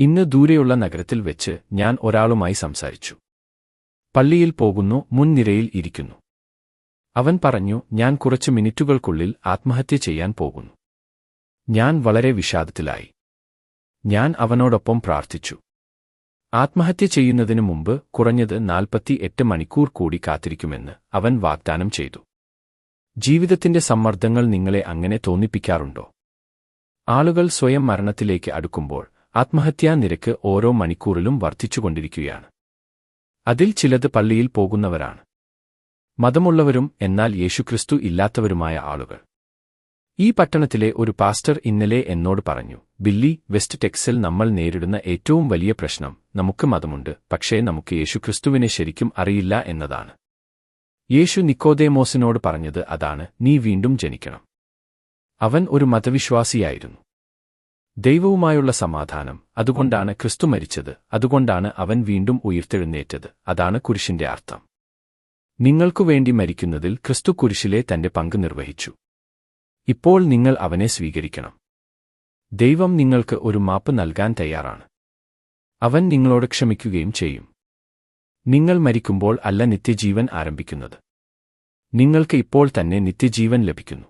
ഇന്ന് ദൂരെയുള്ള നഗരത്തിൽ വെച്ച് ഞാൻ ഒരാളുമായി സംസാരിച്ചു. പള്ളിയിൽ പോകുന്നു, മുൻനിരയിൽ ഇരിക്കുന്നു. അവൻ പറഞ്ഞു, ഞാൻ കുറച്ച് മിനിറ്റുകൾക്കുള്ളിൽ ആത്മഹത്യ ചെയ്യാൻ പോകുന്നു. ഞാൻ വളരെ വിഷാദത്തിലായി. ഞാൻ അവനോടൊപ്പം പ്രാർത്ഥിച്ചു. ആത്മഹത്യ ചെയ്യുന്നതിനു മുമ്പ് കുറഞ്ഞത് 48 മണിക്കൂർ കൂടി കാത്തിരിക്കുമെന്ന് അവൻ വാഗ്ദാനം ചെയ്തു. ജീവിതത്തിന്റെ സമ്മർദ്ദങ്ങൾ നിങ്ങളെ അങ്ങനെ തോന്നിപ്പിക്കാറുണ്ടോ? ആളുകൾ സ്വയം മരണത്തിലേക്ക് അടുക്കുമ്പോൾ ആത്മഹത്യാ നിരക്ക് ഓരോ മണിക്കൂറിലും വർദ്ധിച്ചുകൊണ്ടിരിക്കുകയാണ്. അതിൽ ചിലത് പള്ളിയിൽ പോകുന്നവരാണ്. മതമുള്ളവരും എന്നാൽ യേശുക്രിസ്തു ഇല്ലാത്തവരുമായ ആളുകൾ. ഈ പട്ടണത്തിലെ ഒരു പാസ്റ്റർ ഇന്നലെ എന്നോട് പറഞ്ഞു, ബില്ലി, വെസ്റ്റ് ടെക്സിൽ നമ്മൾ നേരിടുന്ന ഏറ്റവും വലിയ പ്രശ്നം നമുക്ക് മതമുണ്ട്, പക്ഷേ നമുക്ക് യേശുക്രിസ്തുവിനെ ശരിക്കും അറിയില്ല എന്നതാണ്. യേശു നിക്കോദേമോസിനോട് പറഞ്ഞത് അതാണ്, നീ വീണ്ടും ജനിക്കണം. അവൻ ഒരു മതവിശ്വാസിയായിരുന്നു. ദൈവവുമായുള്ള സമാധാനം, അതുകൊണ്ടാണ് ക്രിസ്തു മരിച്ചത്, അതുകൊണ്ടാണ് അവൻ വീണ്ടും ഉയിർത്തെഴുന്നേറ്റത്, അതാണ് കുരിശിന്റെ അർത്ഥം. നിങ്ങൾക്കുവേണ്ടി മരിക്കുന്നതിൽ ക്രിസ്തു കുരിശിലെ തന്റെ പങ്ക് നിർവഹിച്ചു. ഇപ്പോൾ നിങ്ങൾ അവനെ സ്വീകരിക്കണം. ദൈവം നിങ്ങൾക്ക് ഒരു മാപ്പ് നൽകാൻ തയ്യാറാണ്. അവൻ നിങ്ങളോട് ക്ഷമിക്കുകയും ചെയ്യും. നിങ്ങൾ മരിക്കുമ്പോൾ അല്ല നിത്യജീവൻ ആരംഭിക്കുന്നത്. നിങ്ങൾക്ക് ഇപ്പോൾ തന്നെ നിത്യജീവൻ ലഭിക്കുന്നു.